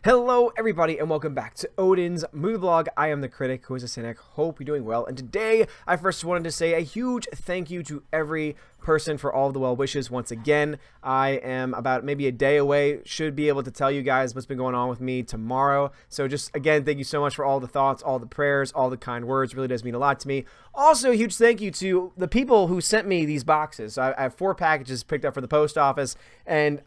Hello everybody and welcome back to Odin's movie blog. I am the critic who is a cynic. Hope you're doing well. And today I first wanted to say a huge thank you to every person for all of the well wishes. Once again, I am about maybe a day away. Should be able to tell you guys what's been going on with me tomorrow. So just again, thank you so much for all the thoughts, all the prayers, all the kind words. It really does mean a lot to me. Also, a huge thank you to the people who sent me these boxes. I have 4 packages picked up for the post office, and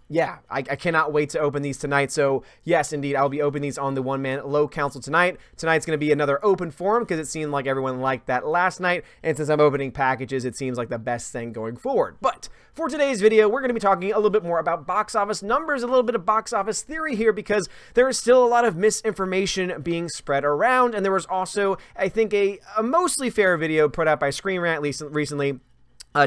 yeah, I cannot wait to open these tonight. So yes, indeed, I'll be opening these on the one-man low council tonight. Tonight's going to be another open forum because it seemed like everyone liked that last night. And since I'm opening packages, it seems like the best thing going forward. But for today's video, we're going to be talking a little bit more about box office numbers, a little bit of box office theory here, because there is still a lot of misinformation being spread around. And there was also, I think, a mostly fair video put out by Screen Rant recently.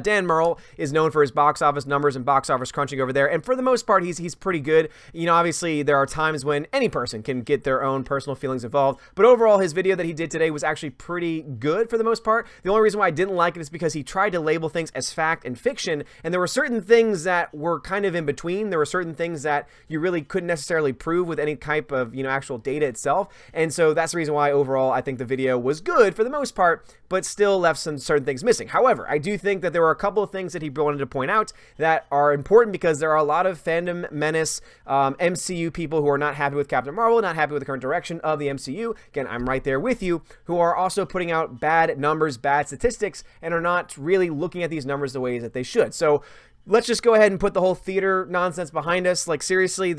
Dan Merle is known for his box office numbers and box office crunching over there, and for the most part, he's pretty good. You know, obviously, there are times when any person can get their own personal feelings involved, but overall, his video that he did today was actually pretty good for the most part. The only reason why I didn't like it is because he tried to label things as fact and fiction, and there were certain things that were kind of in between. There were certain things that you really couldn't necessarily prove with any type of, actual data itself, and so that's the reason why overall I think the video was good for the most part, but still left some certain things missing. However, I do think that there were a couple of things that he wanted to point out that are important because there are a lot of fandom menace MCU people who are not happy with Captain Marvel, not happy with the current direction of the MCU. Again, I'm right there with you, who are also putting out bad numbers, bad statistics, and are not really looking at these numbers the way that they should. So let's just go ahead and put the whole theater nonsense behind us. Like, seriously,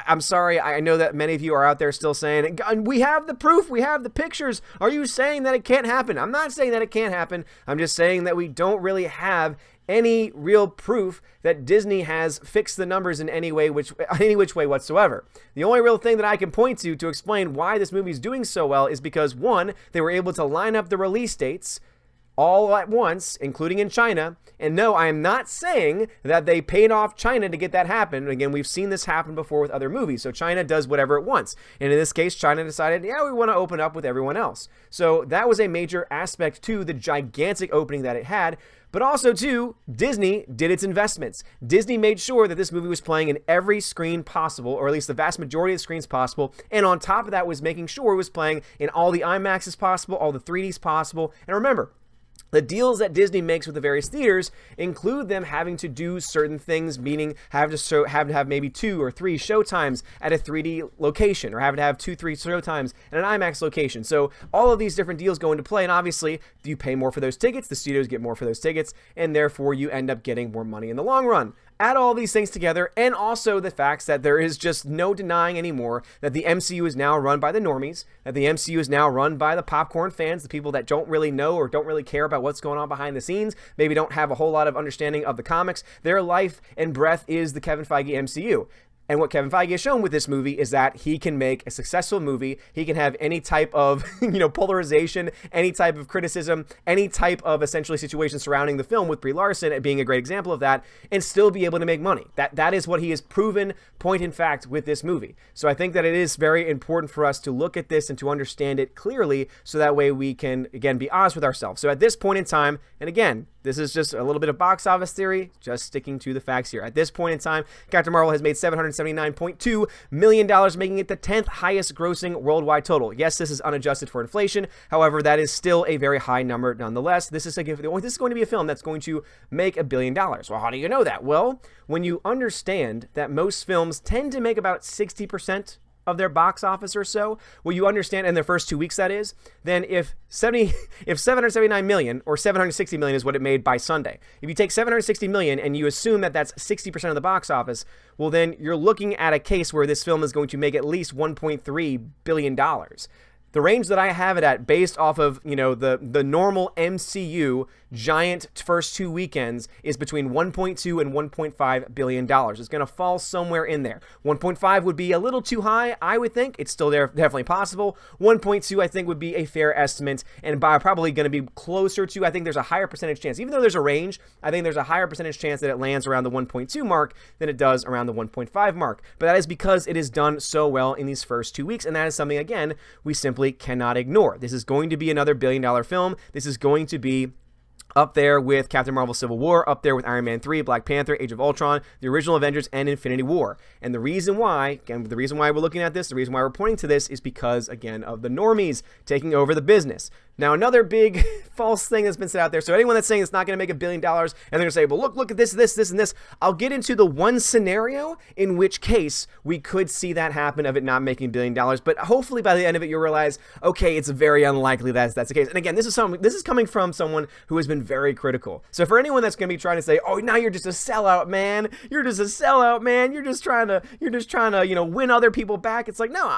I'm sorry. I know that many of you are out there still saying, we have the proof, we have the pictures. Are you saying that it can't happen? I'm not saying that it can't happen. I'm just saying that we don't really have any real proof that Disney has fixed the numbers in any which way whatsoever. The only real thing that I can point to explain why this movie is doing so well is because, one, they were able to line up the release dates all at once, including in China. And no, I am not saying that they paid off China to get that happen. Again, we've seen this happen before with other movies. So China does whatever it wants. And in this case, China decided, yeah, we want to open up with everyone else. So that was a major aspect to the gigantic opening that it had. But also, too, Disney did its investments. Disney made sure that this movie was playing in every screen possible, or at least the vast majority of the screens possible. And on top of that was making sure it was playing in all the IMAXs possible, all the 3Ds possible. And remember, the deals that Disney makes with the various theaters include them having to do certain things, meaning have to have maybe 2 or 3 showtimes at a 3D location, or have to have 2, 3 showtimes at an IMAX location. So all of these different deals go into play, and obviously you pay more for those tickets, the studios get more for those tickets, and therefore you end up getting more money in the long run. Add all these things together, and also the facts that there is just no denying anymore that the MCU is now run by the normies, that the MCU is now run by the popcorn fans, the people that don't really know or don't really care about what's going on behind the scenes, maybe don't have a whole lot of understanding of the comics. Their life and breath is the Kevin Feige MCU. And what Kevin Feige has shown with this movie is that he can make a successful movie. He can have any type of, polarization, any type of criticism, any type of essentially situation surrounding the film, with Brie Larson being a great example of that, and still be able to make money. That is what he has proven, point in fact, with this movie. So I think that it is very important for us to look at this and to understand it clearly, so that way we can, again, be honest with ourselves. So at this point in time, and again, this is just a little bit of box office theory, just sticking to the facts here. At this point in time, Captain Marvel has made $779.2 million, making it the 10th highest grossing worldwide total. Yes, this is unadjusted for inflation. However, that is still a very high number nonetheless. This is going to be a film that's going to make $1 billion. Well, how do you know that? Well, when you understand that most films tend to make about 60% of their box office or so, well, you understand in their first 2 weeks, that is, then if 779 million or 760 million is what it made by Sunday, if you take 760 million and you assume that that's 60% of the box office, well, then you're looking at a case where this film is going to make at least $1.3 billion. The range that I have it at, based off of, the normal MCU giant first 2 weekends, is between 1.2 and 1.5 billion dollars. It's going to fall somewhere in there. 1.5 would be a little too high, I would think. It's still there, definitely possible. 1.2, I think, would be a fair estimate, and by probably going to be closer to, I think there's a higher percentage chance. Even though there's a range, I think there's a higher percentage chance that it lands around the 1.2 mark than it does around the 1.5 mark. But that is because it is done so well in these first 2 weeks, and that is something, again, we simply cannot ignore. This is going to be another $1 billion film. This is going to be up there with Captain Marvel Civil War, up there with Iron Man 3, Black Panther, Age of Ultron, the original Avengers, and Infinity War. And the reason why, again, the reason why we're looking at this, the reason why we're pointing to this is because, again, of the normies taking over the business. Now, another big false thing that's been said out there, so anyone that's saying it's not going to make $1 billion, and they're going to say, well, look at this, and this, I'll get into the one scenario in which case we could see that happen of it not making $1 billion, but hopefully by the end of it, you'll realize, okay, it's very unlikely that's the case. And again, this is coming from someone who has been very critical. So for anyone that's going to be trying to say, oh, now you're just a sellout, man. You're just a sellout, man. You're just trying to, win other people back. It's like, no,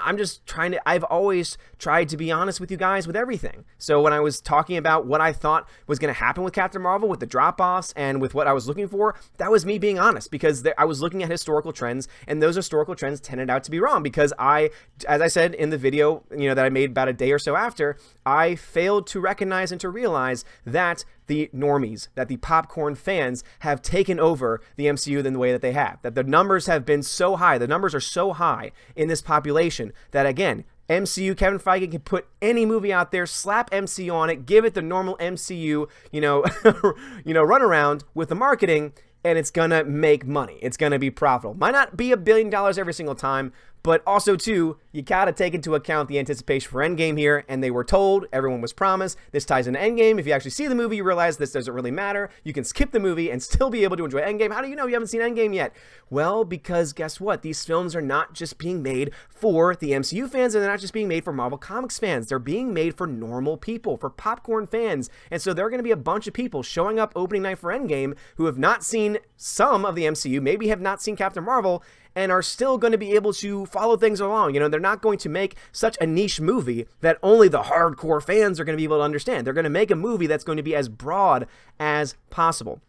I've always tried to be honest with you guys with everything. So when I was talking about what I thought was going to happen with Captain Marvel, with the drop-offs, and with what I was looking for, that was me being honest, because I was looking at historical trends, and those historical trends tended out to be wrong, because as I said in the video, that I made about a day or so after, I failed to recognize and to realize that the normies, that the popcorn fans have taken over the MCU in the way that they have, that the numbers have been so high, the numbers are so high in this population that, again, MCU, Kevin Feige can put any movie out there, slap MCU on it, give it the normal MCU, run around with the marketing, and it's gonna make money. It's gonna be profitable. Might not be $1 billion every single time, but also, too, you gotta take into account the anticipation for Endgame here, and they were told, everyone was promised, this ties into Endgame. If you actually see the movie, you realize this doesn't really matter. You can skip the movie and still be able to enjoy Endgame. How do you know you haven't seen Endgame yet? Well, because guess what? These films are not just being made for the MCU fans, and they're not just being made for Marvel Comics fans. They're being made for normal people, for popcorn fans. And so there are going to be a bunch of people showing up opening night for Endgame who have not seen some of the MCU, maybe have not seen Captain Marvel, and are still going to be able to follow things along. They're not going to make such a niche movie that only the hardcore fans are going to be able to understand. They're going to make a movie that's going to be as broad as possible.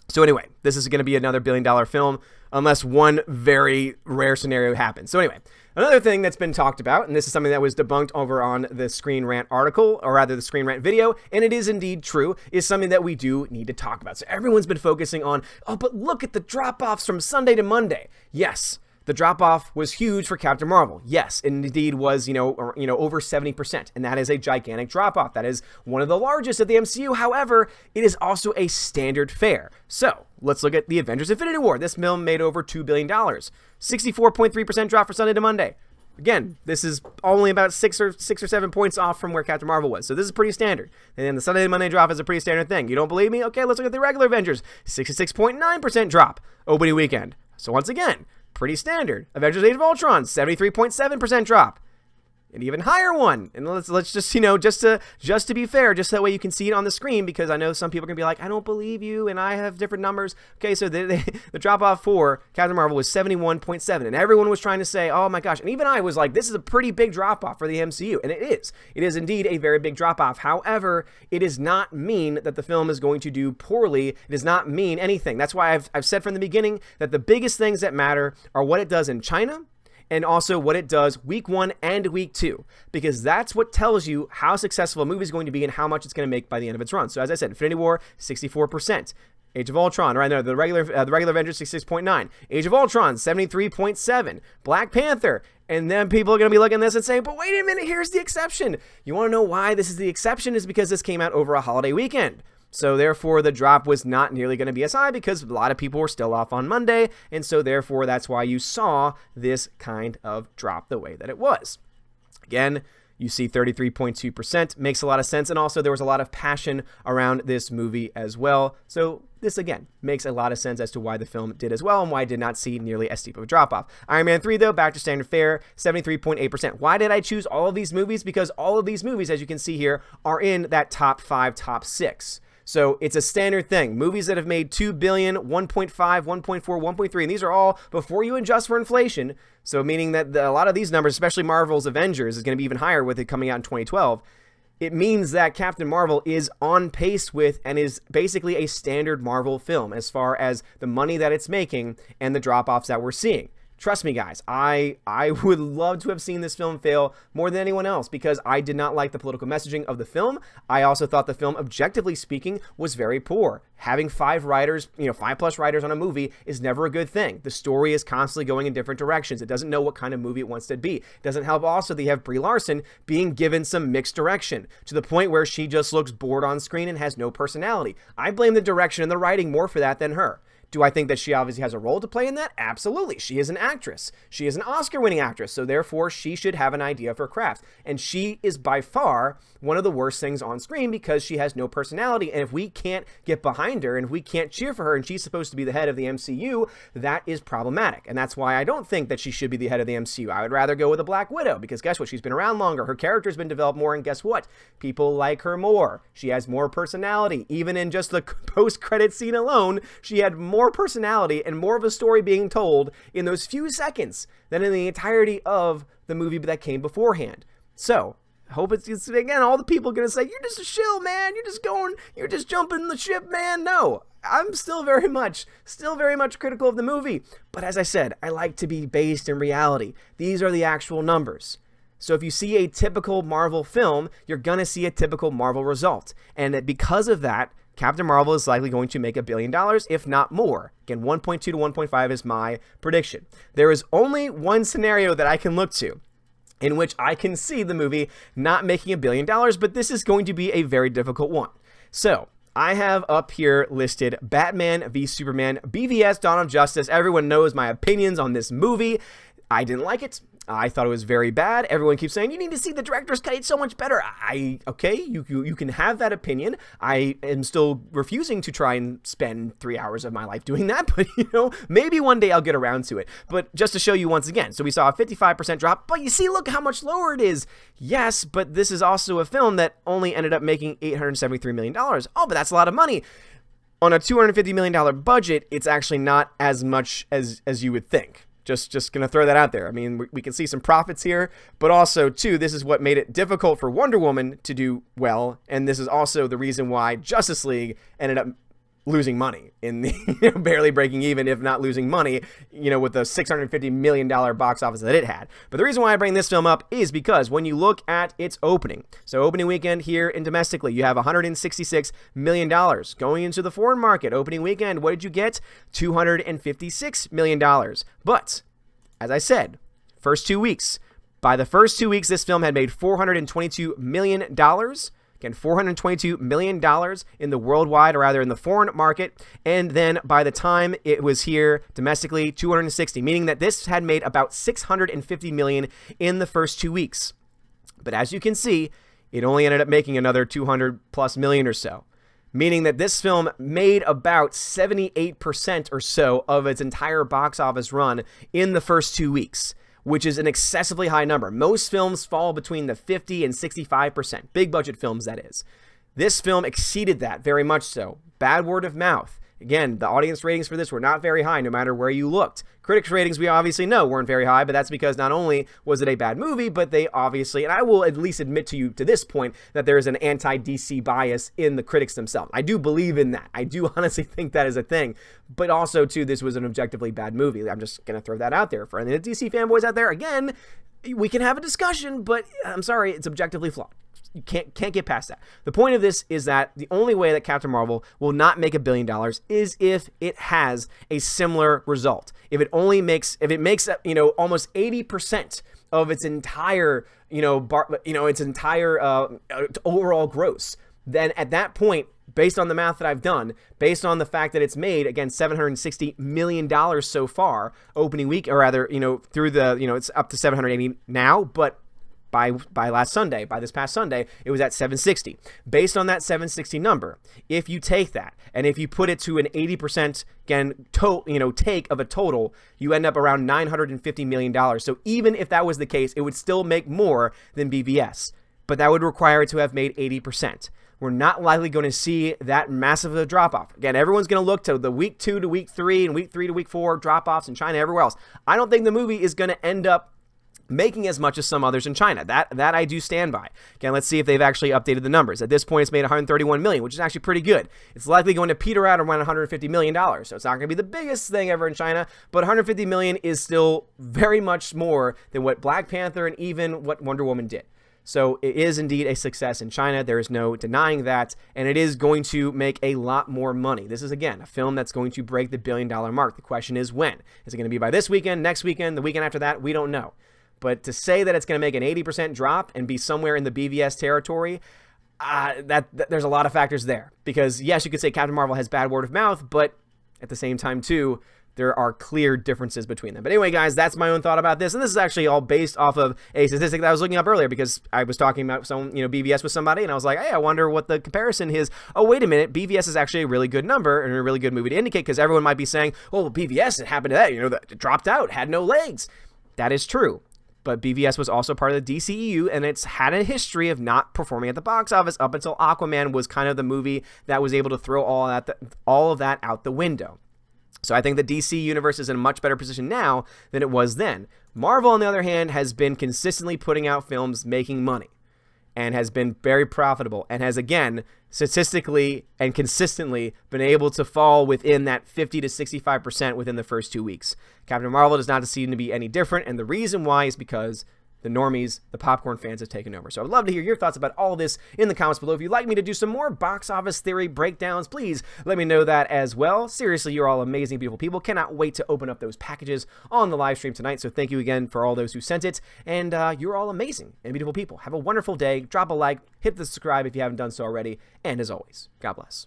So anyway, this is going to be another $1 billion film, unless one very rare scenario happens. So anyway, another thing that's been talked about, and this is something that was debunked over on the Screen Rant article, or rather the Screen Rant video, and it is indeed true, is something that we do need to talk about. So everyone's been focusing on, oh, but look at the drop-offs from Sunday to Monday. Yes, the drop-off was huge for Captain Marvel. Yes, it indeed was, over 70%, and that is a gigantic drop-off. That is one of the largest of the MCU. However, it is also a standard fare. So let's look at the Avengers Infinity War. This film made over $2 billion. 64.3% drop for Sunday to Monday. Again, this is only about 6 or 7 points off from where Captain Marvel was. So this is pretty standard. And then the Sunday to Monday drop is a pretty standard thing. You don't believe me? Okay, let's look at the regular Avengers. 66.9% drop opening weekend. So once again, pretty standard. Avengers Age of Ultron, 73.7% drop. An even higher one. And let's just, just to be fair, just that way you can see it on the screen, because I know some people are going to be like, I don't believe you, and I have different numbers. Okay, so the drop-off for Captain Marvel was 71.7, and everyone was trying to say, oh my gosh, and even I was like, this is a pretty big drop-off for the MCU, and it is. It is indeed a very big drop-off. However, it does not mean that the film is going to do poorly. It does not mean anything. That's why I've said from the beginning that the biggest things that matter are what it does in China, and also what it does week 1 and week 2, because that's what tells you how successful a movie is going to be and how much it's going to make by the end of its run. So as I said, Infinity War, 64%. Age of Ultron, right there, the regular Avengers, 66.9. Age of Ultron, 73.7. Black Panther. And then people are going to be looking at this and saying, but wait a minute, here's the exception. You want to know why this is the exception? Is because this came out over a holiday weekend. So therefore, the drop was not nearly going to be as high because a lot of people were still off on Monday. And so therefore, that's why you saw this kind of drop the way that it was. Again, you see 33.2%. Makes a lot of sense. And also, there was a lot of passion around this movie as well. So this, again, makes a lot of sense as to why the film did as well and why I did not see nearly as steep of a drop-off. Iron Man 3, though, back to standard fare, 73.8%. Why did I choose all of these movies? Because all of these movies, as you can see here, are in that top 5, top 6. So it's a standard thing. Movies that have made $2 billion, 1.5, 1.4, 1.3, and these are all before you adjust for inflation. So meaning that a lot of these numbers, especially Marvel's Avengers, is going to be even higher with it coming out in 2012. It means that Captain Marvel is on pace with and is basically a standard Marvel film as far as the money that it's making and the drop-offs that we're seeing. Trust me, guys, I would love to have seen this film fail more than anyone else because I did not like the political messaging of the film. I also thought the film, objectively speaking, was very poor. Having 5 writers, 5+ writers on a movie is never a good thing. The story is constantly going in different directions. It doesn't know what kind of movie it wants to be. It doesn't help also that you have Brie Larson being given some mixed direction to the point where she just looks bored on screen and has no personality. I blame the direction and the writing more for that than her. Do I think that she obviously has a role to play in that? Absolutely. She is an actress. She is an Oscar-winning actress, so therefore she should have an idea of her craft. And she is by far one of the worst things on screen because she has no personality. And if we can't get behind her and if we can't cheer for her and she's supposed to be the head of the MCU, that is problematic. And that's why I don't think that she should be the head of the MCU. I would rather go with a Black Widow because guess what? She's been around longer. Her character's been developed more, and guess what? People like her more. She has more personality. Even in just the post-credit scene alone, she had more personality and more of a story being told in those few seconds than in the entirety of the movie that came beforehand. So, I hope it's again, all the people are going to say, you're just a shill, man. You're just jumping the ship, man. No, I'm still very much critical of the movie. But as I said, I like to be based in reality. These are the actual numbers. So if you see a typical Marvel film, you're going to see a typical Marvel result. And because of that, Captain Marvel is likely going to make $1 billion, if not more. Again, 1.2 to 1.5 is my prediction. There is only one scenario that I can look to in which I can see the movie not making $1 billion, but this is going to be a very difficult one. So, I have up here listed Batman v Superman, BVS, Dawn of Justice. Everyone knows my opinions on this movie. I didn't like it. I thought it was very bad. Everyone keeps saying, you need to see the director's cut. It's so much better. Okay, you can have that opinion. I am still refusing to try and spend 3 hours of my life doing that. But, maybe one day I'll get around to it. But just to show you once again, so we saw a 55% drop. But you see, look how much lower it is. Yes, but this is also a film that only ended up making $873 million. Oh, but that's a lot of money. On a $250 million budget, it's actually not as much as you would think. Just going to throw that out there. I mean, we can see some profits here, but also, too, this is what made it difficult for Wonder Woman to do well, and this is also the reason why Justice League ended up losing money in the barely breaking even, if not losing money, with the $650 million box office that it had. But the reason why I bring this film up is because when you look at its opening, so opening weekend here and domestically, you have $166 million. Going into the foreign market, opening weekend, what did you get? $256 million. But, as I said, first 2 weeks. By the first 2 weeks, this film had made $422 million. Again, $422 million in the worldwide, or rather in the foreign market. And then by the time it was here domestically, 260, meaning that this had made about $650 million in the first 2 weeks. But as you can see, it only ended up making another 200 plus million or so, meaning that this film made about 78% or so of its entire box office run in the first 2 weeks, which is an excessively high number. Most films fall between the 50 and 65%. Big budget films, that is. This film exceeded that very much so. Bad word of mouth. Again, the audience ratings for this were not very high no matter where you looked. Critics' ratings, we obviously know, weren't very high, but that's because not only was it a bad movie, but they obviously, and I will at least admit to you to this point, that there is an anti-DC bias in the critics themselves. I do believe in that. I do honestly think that is a thing. But also, too, this was an objectively bad movie. I'm just going to throw that out there. For any of the DC fanboys out there, again, we can have a discussion, but I'm sorry, it's objectively flawed. You can't get past that. The point of this is that the only way that Captain Marvel will not make $1 billion is if it has a similar result. If it makes almost 80% of its entire overall gross, then at that point, based on the math that I've done, based on the fact that it's made, again, $760 million so far opening week, or rather, through the, it's up to 780 now, but by this past Sunday, it was at 760. Based on that 760 number, if you take that and if you put it to an 80% again take of a total, you end up around $950 million. So even if that was the case, it would still make more than BVS, but that would require it to have made 80%. We're not likely going to see that massive of a drop-off. Again, everyone's going to look to the week 2 to week 3 and week 3 to week 4 drop-offs in China, everywhere else. I don't think the movie is going to end up making as much as some others in China. That I do stand by. Again, let's see if they've actually updated the numbers. At this point, it's made $131 million, which is actually pretty good. It's likely going to peter out around $150 million, so it's not going to be the biggest thing ever in China, but $150 million is still very much more than what Black Panther and even what Wonder Woman did. So it is indeed a success in China. There is no denying that, and it is going to make a lot more money. This is, again, a film that's going to break the billion-dollar mark. The question is when. Is it going to be by this weekend, next weekend, the weekend after that? We don't know. But to say that it's going to make an 80% drop and be somewhere in the BVS territory, there's a lot of factors there. Because, yes, you could say Captain Marvel has bad word of mouth, but at the same time, too, there are clear differences between them. But anyway, guys, that's my own thought about this. And this is actually all based off of a statistic that I was looking up earlier because I was talking about some, BVS with somebody, and I was like, hey, I wonder what the comparison is. Oh, wait a minute. BVS is actually a really good number and a really good movie to indicate, because everyone might be saying, oh, BVS, it happened to that. That it dropped out, had no legs. That is true. But BVS was also part of the DCEU, and it's had a history of not performing at the box office up until Aquaman was kind of the movie that was able to throw all of that out the window. So I think the DC universe is in a much better position now than it was then. Marvel, on the other hand, has been consistently putting out films making money and has been very profitable and has, again, statistically and consistently been able to fall within that 50 to 65% within the first 2 weeks. Captain Marvel does not seem to be any different, and the reason why is because the normies, the popcorn fans, have taken over. So I would love to hear your thoughts about all this in the comments below. If you'd like me to do some more box office theory breakdowns, please let me know that as well. Seriously, you're all amazing, beautiful people. Cannot wait to open up those packages on the live stream tonight. So thank you again for all those who sent it. And you're all amazing and beautiful people. Have a wonderful day. Drop a like, hit the subscribe if you haven't done so already. And as always, God bless.